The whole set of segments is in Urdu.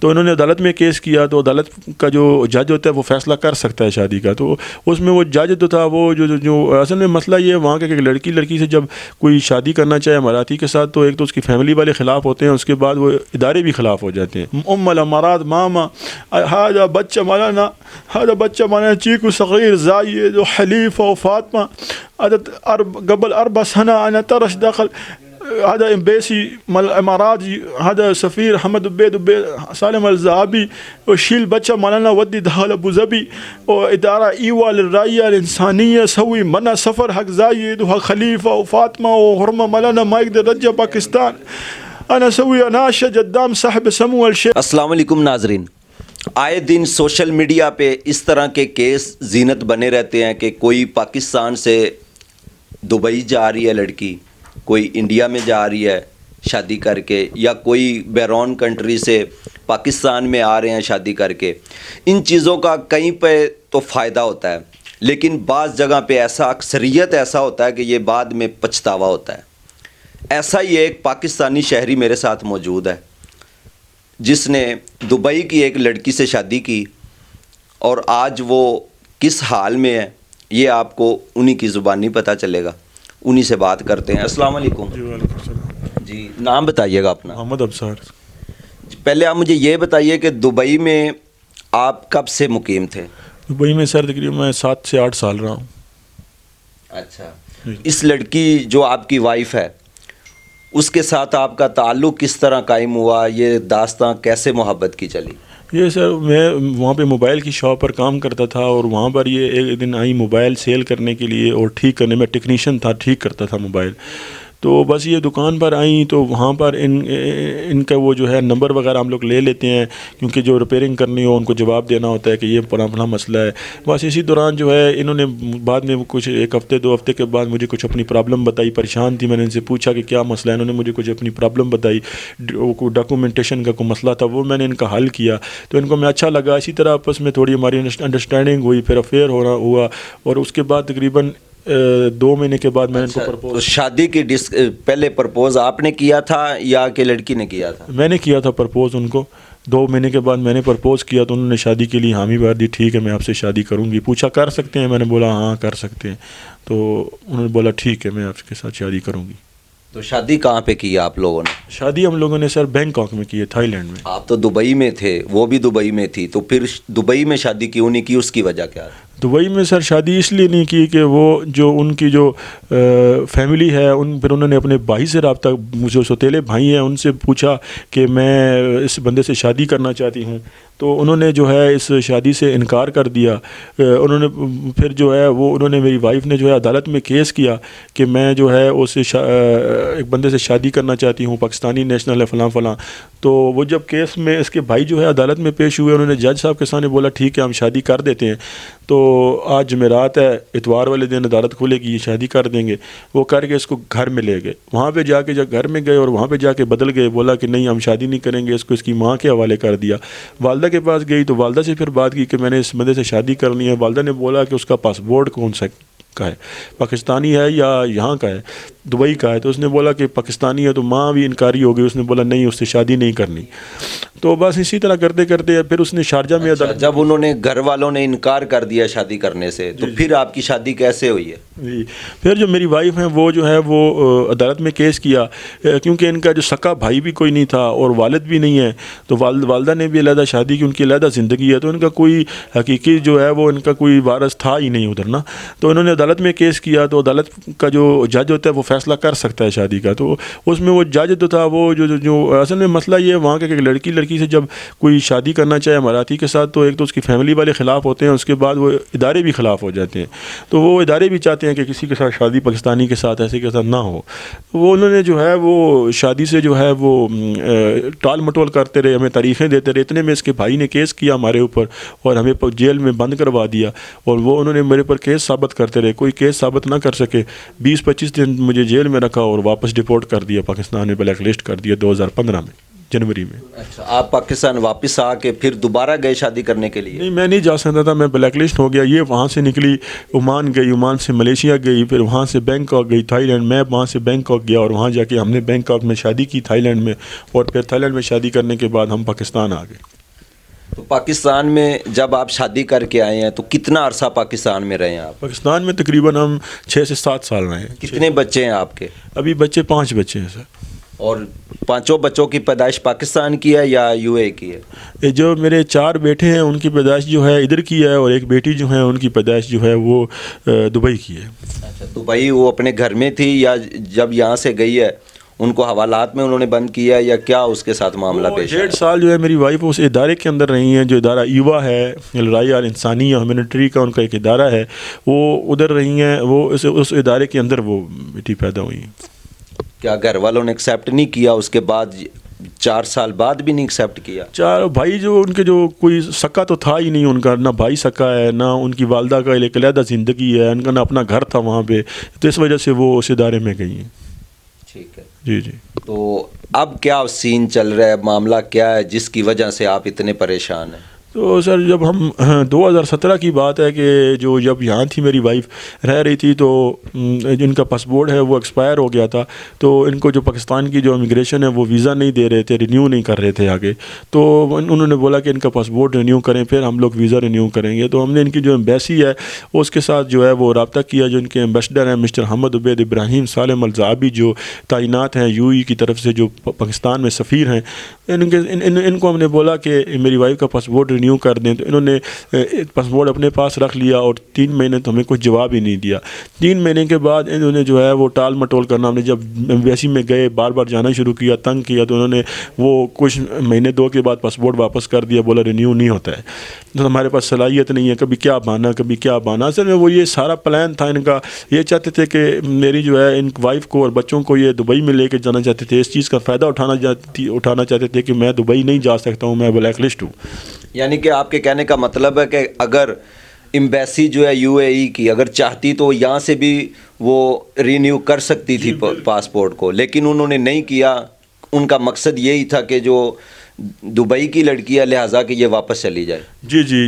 تو انہوں نے عدالت میں کیس کیا، تو عدالت کا جو جج ہوتا ہے وہ فیصلہ کر سکتا ہے شادی کا. تو اس میں وہ جج تو تھا وہ جو اصل میں مسئلہ یہ ہے وہاں کا کہ لڑکی سے جب کوئی شادی کرنا چاہے اماراتی کے ساتھ، تو ایک تو اس کی فیملی والے خلاف ہوتے ہیں، اس کے بعد وہ ادارے بھی خلاف ہو جاتے ہیں. الامارات ماما هذا بچہ مولانا چیکو صغیر زاید وحلیفہ وفاطمہ قبل 4 سنة أنا ترش داخل هذا امبيسي مال الامارات، هذا سفير حمد عبيد سالم الزعابي وشيل بچہ مولانا ودي دخل ابو ظبي واداره ايوه للرعيه الانسانيه سوي منع سفر حق زايد وحق خليفه وفاطمه وحرمه مولانا ما يقدر رجع باكستان. انا سوي اناشد قدام صاحب سمو الشيخ. السلام علیکم ناظرین، آئے دن سوشل میڈیا پہ اس طرح کے کیس زینت بنے رہتے ہیں کہ کوئی پاکستان سے دبئی جا رہی ہے لڑکی، کوئی انڈیا میں جا رہی ہے شادی کر کے، یا کوئی بیرون کنٹری سے پاکستان میں آ رہے ہیں شادی کر کے. ان چیزوں کا کہیں پہ تو فائدہ ہوتا ہے، لیکن بعض جگہ پہ اکثریت ایسا ہوتا ہے کہ یہ بعد میں پچھتاوا ہوتا ہے. ایسا ہی ایک پاکستانی شہری میرے ساتھ موجود ہے جس نے دبئی کی ایک لڑکی سے شادی کی، اور آج وہ کس حال میں ہے یہ آپ کو انہی کی زبانی پتہ چلے گا. انہی سے بات کرتے ہیں. السلام علیکم. جی وعلیکم السلام. جی نام بتائیے گا اپنا. محمد ابصار. پہلے آپ مجھے یہ بتائیے کہ دبئی میں آپ کب سے مقیم تھے؟ دبئی میں سر تقریباً میں 7 سے 8 سال رہا ہوں. اچھا. اس لڑکی جو آپ کی وائف ہے اس کے ساتھ آپ کا تعلق کس طرح قائم ہوا؟ یہ داستان کیسے محبت کی چلی؟ یہ سر میں وہاں پہ موبائل کی شاپ پر کام کرتا تھا، اور وہاں پر یہ ایک دن آئی موبائل سیل کرنے کے لیے اور ٹھیک کرنے میں ٹیکنیشین تھا، ٹھیک کرتا تھا موبائل. تو بس یہ دکان پر آئیں تو وہاں پر ان کا وہ جو ہے نمبر وغیرہ ہم لوگ لے لیتے ہیں، کیونکہ جو ریپیئرنگ کرنی ہو ان کو جواب دینا ہوتا ہے کہ یہ فلاں مسئلہ ہے. بس اسی دوران جو ہے انہوں نے بعد میں کچھ 1 ہفتے 2 ہفتے کے بعد مجھے کچھ اپنی پرابلم بتائی. پریشان تھی، میں نے ان سے پوچھا کہ کیا مسئلہ ہے، انہوں نے مجھے کچھ اپنی پرابلم بتائی. ڈاکومنٹیشن کا کوئی مسئلہ تھا، وہ میں نے ان کا حل کیا، تو ان کو میں اچھا لگا. اسی طرح آپس میں تھوڑی ہماری انڈرسٹینڈنگ ہوئی، پھر افیئر ہوا، اور اس کے بعد تقریباً 2 مہینے کے بعد میں نے ان کو پرپوز. شادی کی پہلے پرپوز آپ نے کیا تھا یا کہ لڑکی نے کیا تھا؟ میں نے کیا تھا پرپوز ان کو. 2 مہینے کے بعد میں نے پرپوز کیا تو انہوں نے شادی کے لیے حامی بھر دی. ٹھیک ہے میں آپ سے شادی کروں گی. پوچھا کر سکتے ہیں؟ میں نے بولا ہاں کر سکتے ہیں. تو انہوں نے بولا ٹھیک ہے میں آپ کے ساتھ شادی کروں گی. تو شادی کہاں پہ کی آپ لوگوں نے؟ شادی ہم لوگوں نے سر بینکاک میں کی ہے، تھائی لینڈ میں. آپ تو دبئی میں تھے، وہ بھی دبئی میں تھی، تو پھر دبئی میں شادی کیوں نہیں کی؟ اس کی وجہ کیا ہے؟ دبئی میں سر شادی اس لیے نہیں کی کہ وہ جو ان کی جو فیملی ہے پھر انہوں نے اپنے بھائی سے رابطہ، جو سوتیلے بھائی ہیں ان سے پوچھا کہ میں اس بندے سے شادی کرنا چاہتی ہوں، تو انہوں نے جو ہے اس شادی سے انکار کر دیا. انہوں نے پھر جو ہے انہوں نے میری وائف نے جو ہے عدالت میں کیس کیا کہ میں جو ہے اسے ایک بندے سے شادی کرنا چاہتی ہوں، پاکستانی نیشنل ہے فلاں فلاں. تو وہ جب کیس میں اس کے بھائی جو ہے عدالت میں پیش ہوئے، انہوں نے جج صاحب کے سامنے بولا ٹھیک ہے ہم شادی کر دیتے ہیں. تو آج جمعرات ہے، اتوار والے دن عدالت کھلے گی، یہ شادی کر دیں گے. وہ کر کے اس کو گھر میں لے گئے. وہاں پہ جا کے جب گھر میں گئے اور وہاں پہ جا کے بدل گئے، بولا کہ نہیں ہم شادی نہیں کریں گے، اس کو اس کی ماں کے حوالے کر دیا. والدہ کے پاس گئی تو والدہ سے پھر بات کی کہ میں نے اس بندے سے شادی کرنی ہے. والدہ نے بولا کہ اس کا پاسپورٹ کون سا کا ہے، پاکستانی ہے یا یہاں کا ہے، دبئی کا ہے. تو اس نے بولا کہ پاکستانی ہے. تو ماں بھی انکاری ہو گئی، اس نے بولا نہیں اس سے شادی نہیں کرنی. تو بس اسی طرح کرتے کرتے پھر اس نے شارجہ میں جب انہوں نے گھر والوں نے انکار کر دیا شادی کرنے سے، تو پھر آپ کی شادی کیسے ہوئی ہے؟ جی پھر جو میری وائف ہیں وہ جو ہے وہ عدالت میں کیس کیا، کیونکہ ان کا جو سکا بھائی بھی کوئی نہیں تھا اور والد بھی نہیں ہے. تو والدہ نے بھی علیحدہ شادی کی، ان کی علیحدہ زندگی ہے، تو ان کا کوئی حقیقی جو ہے وہ ان کا کوئی وارث تھا ہی نہیں ادھر نا. تو انہوں نے عدالت میں کیس کیا، تو عدالت کا جو جج ہوتا ہے وہ فیصلہ کر سکتا ہے شادی کا. تو اس میں وہ جج تو تھا وہ جو اصل میں مسئلہ یہ ہے وہاں کا کہ لڑکی سے جب کوئی شادی کرنا چاہے اماراتی کے ساتھ، تو ایک تو اس کی فیملی والے خلاف ہوتے ہیں، اس کے بعد وہ ادارے بھی خلاف ہو جاتے ہیں. تو وہ ادارے بھی چاہتے ہیں کہ کسی کے ساتھ شادی پاکستانی کے ساتھ ایسے کے ساتھ نہ ہو. وہ انہوں نے جو ہے وہ شادی سے جو ہے وہ ٹال مٹول کرتے رہے، ہمیں تاریخیں دیتے رہے. اتنے میں اس کے بھائی نے کیس کیا ہمارے اوپر اور ہمیں جیل میں بند کروا دیا. اور وہ انہوں نے میرے پر کیس ثابت کرتے رہے، کوئی کیس ثابت نہ کر سکے. 20-25 دن مجھے جیل میں رکھا اور واپس ڈپورٹ کر دیا، پاکستان میں بلیک لسٹ کر دیا 2015 میں جنوری میں. اچھا آپ پاکستان واپس آ کے پھر دوبارہ گئے شادی کرنے کے لیے؟ نہیں میں نہیں جا سکتا تھا، میں بلیک لسٹ ہو گیا. یہ وہاں سے نکلی عمان گئی، عمان سے ملیشیا گئی، پھر وہاں سے بینکاک گئی تھائی لینڈ. میں وہاں سے بینکاک گیا اور وہاں جا کے ہم نے بینکاک میں شادی کی تھائی لینڈ میں، اور پھر تھائی لینڈ میں شادی کرنے کے بعد ہم پاکستان آ گئے. تو پاکستان میں جب آپ شادی کر کے آئے ہیں تو کتنا عرصہ پاکستان میں رہے ہیں آپ؟ پاکستان میں تقریباً ہم 6 سے 7 سال رہے ہیں. کتنے بچے ہیں آپ کے؟ ابھی 5 بچے ہیں سر. اور 5 بچوں کی پیدائش پاکستان کی ہے یا یو اے کی ہے؟ یہ جو میرے 4 بیٹے ہیں ان کی پیدائش جو ہے ادھر کی ہے, اور ایک بیٹی جو ہے ان کی پیدائش جو ہے وہ دبئی کی ہے. اچھا, دبئی وہ اپنے گھر میں تھی یا جب یہاں سے گئی ہے ان کو حوالات میں انہوں نے بند کیا یا کیا اس کے ساتھ معاملہ پیش ہے؟ 1.5 سال جو ہے میری وائف اس ادارے کے اندر رہی ہیں, جو ادارہ ایوا ہے, لڑائی اور انسانی یا ہیومینٹری کا ان کا ایک ادارہ ہے, وہ ادھر رہی ہیں. وہ اس ادارے کے اندر وہ بیٹی پیدا ہوئی ہیں. کیا گھر والوں نے ایکسیپٹ نہیں کیا اس کے بعد 4 سال بعد بھی نہیں ایکسیپٹ کیا؟ 4 بھائی جو ان کے جو کوئی سکا تو تھا ہی نہیں ان کا, نہ بھائی سکا ہے, نہ ان کی والدہ کا ایک علیحدہ زندگی ہے, ان کا نہ اپنا گھر تھا وہاں پہ, تو اس وجہ سے وہ اس ادارے میں گئی ہیں. ٹھیک ہے جی جی. تو اب کیا سین چل رہا ہے, معاملہ کیا ہے جس کی وجہ سے آپ اتنے پریشان ہیں؟ تو سر جب ہم 2017 کی بات ہے کہ جب یہاں تھی میری وائف رہ رہی تھی, تو جن کا پاسپورٹ ہے وہ ایکسپائر ہو گیا تھا, تو ان کو جو پاکستان کی جو امیگریشن ہے وہ ویزا نہیں دے رہے تھے, رینیو نہیں کر رہے تھے آگے. تو انہوں نے بولا کہ ان کا پاسپورٹ رینیو کریں, پھر ہم لوگ ویزا رینیو کریں گے. تو ہم نے ان کی جو ایمبیسی ہے اس کے ساتھ جو ہے وہ رابطہ کیا. جو ان کے ایمبیسڈر ہیں مسٹر حمد عبید ابراہیم سالم الزعابی, جو تعینات ہیں یو ای کی طرف سے, جو پاکستان میں سفیر ہیں, ان کو ہم نے بولا کہ میری وائف کا پاسپورٹ رینیو کر دیں. تو انہوں نے پاسپورٹ اپنے پاس رکھ لیا, اور 3 مہینے تو ہمیں کچھ جواب ہی نہیں دیا. 3 مہینے کے بعد انہوں نے جو ہے وہ ٹال مٹول کرنا, ہم نے جب ایمبیسی میں گئے بار بار جانا شروع کیا, تنگ کیا, تو انہوں نے وہ کچھ مہینے 2 کے بعد پاسپورٹ واپس کر دیا, بولا رینیو نہیں ہوتا ہے, تو ہمارے پاس صلاحیت نہیں ہے, کبھی کیا بہانا کبھی کیا بہانا. اصل میں وہ یہ سارا پلان تھا ان کا, یہ چاہتے تھے کہ میری جو ہے ان وائف کو اور بچوں کو یہ دبئی میں لے کے جانا چاہتے تھے, اس چیز کا فائدہ اٹھانا چاہتے تھے کہ میں دبئی نہیں جا سکتا ہوں, میں بلیک لسٹ ہوں. یعنی کہ آپ کے کہنے کا مطلب ہے کہ اگر ایمبیسی جو ہے یو اے ای کی اگر چاہتی تو یہاں سے بھی وہ رینیو کر سکتی تھی پاسپورٹ کو, لیکن انہوں نے نہیں کیا. ان کا مقصد یہی تھا کہ جو دبئی کی لڑکی ہے لہٰذا کہ یہ واپس چلی جائے. جی جی.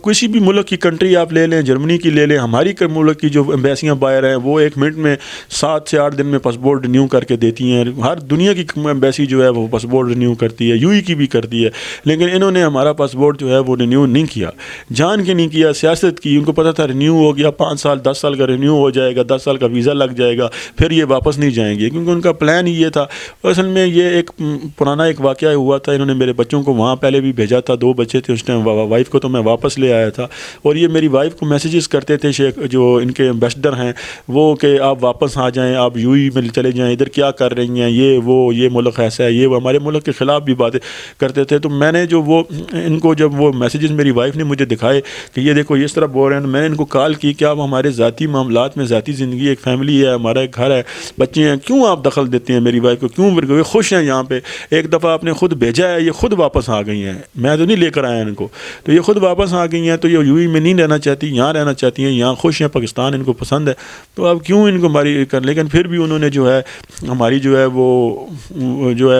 کسی بھی ملک کی کنٹری آپ لے لیں, جرمنی کی لے لیں, ہماری ملک کی جو ایمبیسیاں باہر ہیں وہ 1 منٹ میں 7 سے 8 دن میں پاسپورٹ رینیو کر کے دیتی ہیں. ہر دنیا کی ایمبیسی جو ہے وہ پاسپورٹ رینیو کرتی ہے, یو ای کی بھی کرتی ہے, لیکن انہوں نے ہمارا پاسپورٹ جو ہے وہ رینیو نہیں کیا, جان کے نہیں کیا, سیاست کی. ان کو پتہ تھا رینیو ہو گیا 5 سال 10 سال کا رینیو ہو جائے گا, 10 سال کا ویزا لگ جائے گا, پھر یہ واپس نہیں جائیں گے, کیونکہ ان کا پلان ہی یہ تھا. اصل میں یہ ایک پرانا ایک واقعہ ہوا تھا, انہوں نے میرے بچوں کو وہاں پہلے بھی بھیجا تھا, 2 بچے تھے اس ٹائم, وائف کو تو میں واپس لے آیا تھا. اور یہ میری وائف کو میسیجز کرتے تھے شیخ جو ان کے ایمبیسڈر ہیں وہ, کہ آپ واپس آ جائیں, آپ یو ای میں چلے جائیں, ادھر کیا کر رہی ہیں, یہ ملک ایسا ہے, یہ وہ ہمارے ملک کے خلاف بھی باتیں کرتے تھے. تو میں نے جو وہ ان کو جب وہ میسیجز میری وائف نے مجھے دکھائے کہ یہ دیکھو اس طرح بول رہے ہیں, میں نے ان کو کال کی کہ آپ ہمارے ذاتی معاملات میں, ذاتی زندگی, ایک فیملی ہے, ہمارا ایک گھر ہے, بچے ہیں, کیوں آپ دخل دیتے ہیں میری وائف کو, کیوں خوش ہیں یہاں پہ, ایک دفعہ آپ نے خود بھیجا ہے, یہ خود واپس آ گئی ہیں, میں تو نہیں لے کر آیا ان کو, تو یہ خود واپس آ گئی ہیں. تو یہ یو ای میں نہیں رہنا چاہتی, یہاں رہنا چاہتی ہیں, یہاں خوش ہیں, پاکستان ان کو پسند ہے, تو اب کیوں ان کو ہماری کر. لیکن پھر بھی انہوں نے جو ہے ہماری جو ہے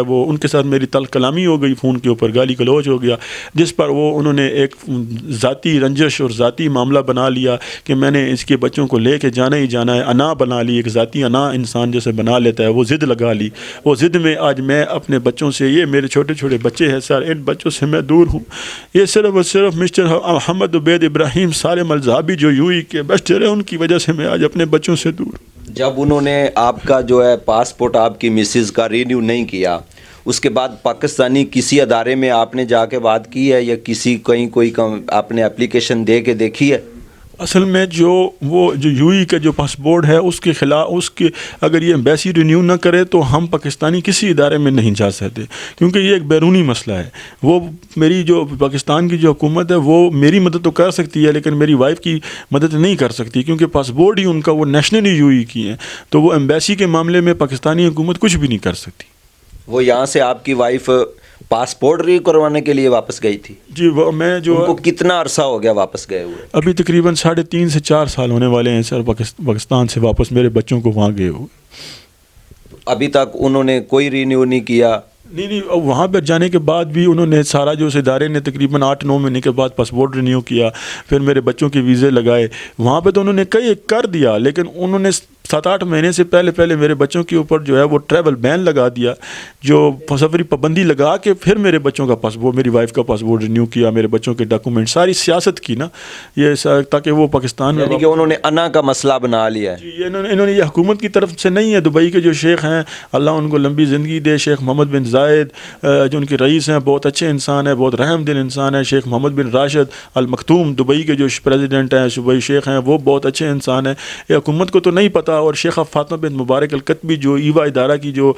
وہ ان کے ساتھ میری تلخ کلامی ہو گئی, فون کے اوپر گالی گلوچ ہو گیا, جس پر وہ انہوں نے ایک ذاتی رنجش اور ذاتی معاملہ بنا لیا کہ میں نے اس کے بچوں کو لے کے جانا ہی جانا ہے. انا بنا لی, ایک ذاتی انا انسان جیسے بنا لیتا ہے, وہ ضد لگا لی. وہ ضد میں آج میں اپنے بچوں سے, یہ میرے چھوٹے چھوٹے بچے ہیں سر, ان بچوں سے میں دور ہوں. یہ صرف اور صرف مسٹر حمد عبید ابراہیم سالم الزعابی جو یو ای کے بیسٹر ہیں, ان کی وجہ سے میں آج اپنے بچوں سے دور. جب انہوں نے آپ کا جو ہے پاسپورٹ آپ کی مسز کا رینیو نہیں کیا, اس کے بعد پاکستانی کسی ادارے میں آپ نے جا کے بات کی ہے یا کسی کوئی آپ نے اپلیکیشن دے کے دیکھی ہے؟ اصل میں جو یو ای کا جو پاسپورٹ ہے اس کے خلاف, اس کے اگر یہ ایمبیسی رینیو نہ کرے تو ہم پاکستانی کسی ادارے میں نہیں جا سکتے, کیونکہ یہ ایک بیرونی مسئلہ ہے. وہ میری جو پاکستان کی جو حکومت ہے وہ میری مدد تو کر سکتی ہے, لیکن میری وائف کی مدد نہیں کر سکتی, کیونکہ پاسپورٹ ہی ان کا وہ نیشنلی یو ای کی ہیں, تو وہ ایمبیسی کے معاملے میں پاکستانی حکومت کچھ بھی نہیں کر سکتی. وہ یہاں سے آپ کی وائف پاسپورٹ ری کروانے کے لیے واپس گئی تھی؟ جی, وہ میں جو ان کو کتنا عرصہ ہو گیا واپس گئے ہوئے؟ ابھی تقریباً 3.5 سے 4 سال ہونے والے ہیں سر, پاکستان سے واپس میرے بچوں کو وہاں گئے ہوئے. ابھی تک انہوں نے کوئی رینیو نہیں کیا؟ نہیں, وہاں پر جانے کے بعد بھی انہوں نے سارا جو اس ادارے نے تقریباً 8-9 مہینے کے بعد پاسپورٹ رینیو کیا, پھر میرے بچوں کے ویزے لگائے. وہاں پہ تو انہوں نے کئی کر دیا, لیکن انہوں نے 7-8 مہینے سے پہلے میرے بچوں کے اوپر جو ہے وہ ٹریول بین لگا دیا, جو سفری پابندی لگا کے پھر میرے بچوں کا پاسپورٹ, میری وائف کا پاسپورٹ رینیو کیا, میرے بچوں کے ڈاکومنٹ, ساری سیاست کی نا یہ تاکہ وہ پاکستان میں, یعنی کہ انہوں نے انا کا مسئلہ بنا لیا ہے. جی انہوں نے یہ حکومت کی طرف سے نہیں ہے. دبئی کے جو شیخ ہیں اللہ ان کو لمبی زندگی دے, شیخ محمد بن زائد جو ان کے رئیس ہیں, بہت اچھے انسان ہیں, بہت رحم دل انسان ہیں. شیخ محمد بن راشد المختوم دبئی کے جو پریزیڈنٹ ہیں, صوبائی شیخ ہیں, وہ بہت اچھے انسان ہیں. یہ حکومت کو تو نہیں پتہ. اور شیخہ فاطمہ بن مبارک القطبی جو ایوا ادارہ کی جو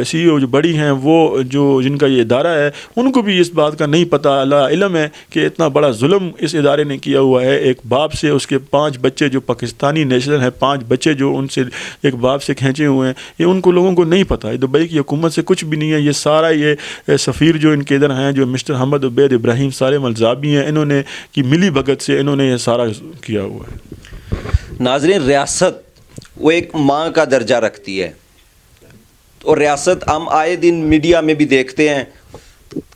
سی او جو بڑی ہیں, وہ جو جن کا یہ ادارہ ہے, ان کو بھی اس بات کا نہیں پتہ. اللہ علم ہے کہ اتنا بڑا ظلم اس ادارے نے کیا ہوا ہے. ایک باپ سے اس کے 5 بچے جو پاکستانی نیشنل ہیں, 5 بچے جو ان سے ایک باپ سے کھینچے ہوئے ہیں, یہ ان کو لوگوں کو نہیں پتہ. دبئی کی حکومت سے کچھ بھی نہیں ہے. یہ سارا یہ سفیر جو ان کے ادھر ہیں, جو مسٹر حمد عبید ابراہیم سالم الزابی ہیں, انہوں نے کی ملی بھگت سے انہوں نے یہ سارا کیا ہوا ہے. ناظرین, ریاست وہ ایک ماں کا درجہ رکھتی ہے, اور ریاست ہم آئے دن میڈیا میں بھی دیکھتے ہیں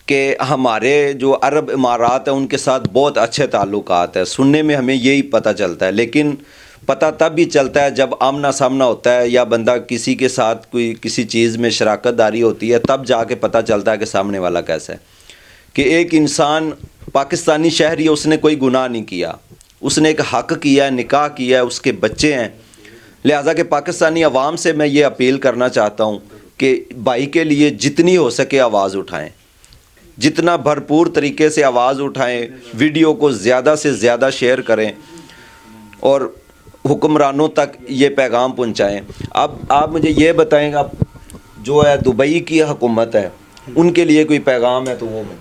کہ ہمارے جو عرب امارات ہیں ان کے ساتھ بہت اچھے تعلقات ہیں. سننے میں ہمیں یہی پتہ چلتا ہے, لیکن پتہ تب بھی چلتا ہے جب آمنا سامنا ہوتا ہے یا بندہ کسی کے ساتھ کوئی کسی چیز میں شراکت داری ہوتی ہے, تب جا کے پتہ چلتا ہے کہ سامنے والا کیسا ہے. کہ ایک انسان پاکستانی شہری ہے, اس نے کوئی گناہ نہیں کیا, اس نے ایک حق کیا ہے, نکاح کیا ہے, اس کے بچے ہیں. لہٰذا کہ پاکستانی عوام سے میں یہ اپیل کرنا چاہتا ہوں کہ بھائی کے لیے جتنی ہو سکے آواز اٹھائیں, جتنا بھرپور طریقے سے آواز اٹھائیں, ویڈیو کو زیادہ سے زیادہ شیئر کریں اور حکمرانوں تک یہ پیغام پہنچائیں. اب آپ مجھے یہ بتائیں گا, جو ہے دبئی کی حکومت ہے, ان کے لیے کوئی پیغام ہے تو وہ میں.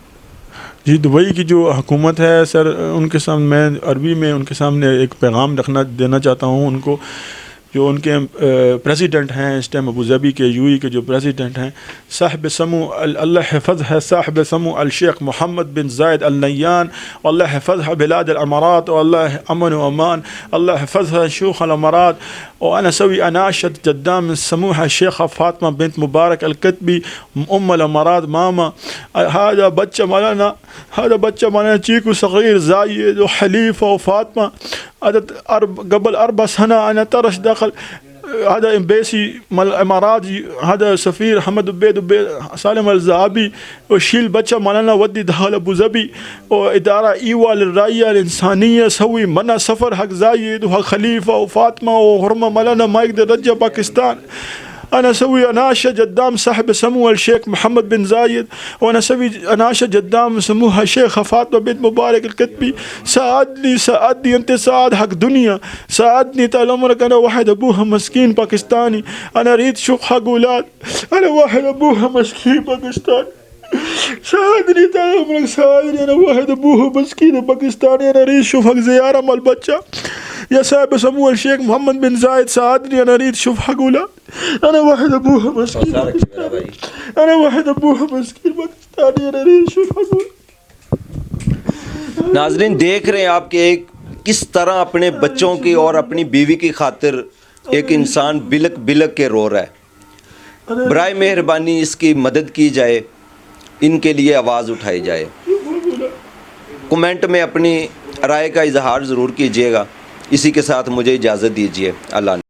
جی, دبئی کی جو حکومت ہے سر, ان کے سامنے میں عربی میں ان کے سامنے ایک پیغام دینا چاہتا ہوں ان کو. جو ان کے پریزیڈنٹ ہیں اس ٹائم ابو ظبی کے یو ای کے جو پریزیڈنٹ ہیں, صاحب سمو اللہ حفظ ہے, صاحب سمو الشیخ محمد بن زائد النیان, اللہ حفظ ہے بلاد الامارات, واللہ امن و امان, اللہ حفظ ہے شیوخ الامارات. وانا سوي اناشد قدام سموحه الشيخه فاطمه بنت مبارك الكتبي ام الامارات, ماما هذا بچہ مولانا چیکو صغير زايد وحليفه وفاطمه قبل 4 سنة أنا ترش داخل هذا امبيسي مال الامارات, هذا سفير حمد عبيد سالم الزابي, وشيل بچہ مولانا ودي دخل ابو ظبي, واداره ايوا للرعيه الانسانيه سوي منا سفر حق زايد وحق خليفه وفاطمه وحرمه مولانا ما يقدر يرجع باكستان. أنا أسوي أناشة قدام صاحب سموها الشيخ محمد بن زايد, وأنا أسوي أناشة قدام سموها الشيخة فاطمة بنت مبارك الكتبي. ساعدني أنت, ساعد حق دنيا, ساعدني طال عمرك. أنا واحد أبوها مسكين باكستاني, أنا أريد شوف حق أولاد, أنا واحد أبوها مسكين باكستاني, ساعدني طال عمرك, ساعدني. أنا واحد أبوها مسكين باكستاني, أنا أريد شوف حق زيارة مال بچة. يا صاحب سموه الشيخ محمد بن زايد ساعدني, أنا أريد شوف حق أولاد, أنا واحد أبوها مسكين باكستاني, أنا واحد أبوها مسكين باكستاني, أنا أريد شوف حق أولاد. ناظرین, دیکھ رہے ہیں آپ کہ ایک کس طرح اپنے بچوں کی اور اپنی بیوی کی خاطر ایک انسان بلک بلک کے رو رہا ہے. برائے مہربانی اس کی مدد کی جائے, ان کے لیے آواز اٹھائی جائے. کمنٹ میں اپنی رائے کا اظہار ضرور کیجیے گا. اسی کے ساتھ مجھے اجازت دیجیے. اللہ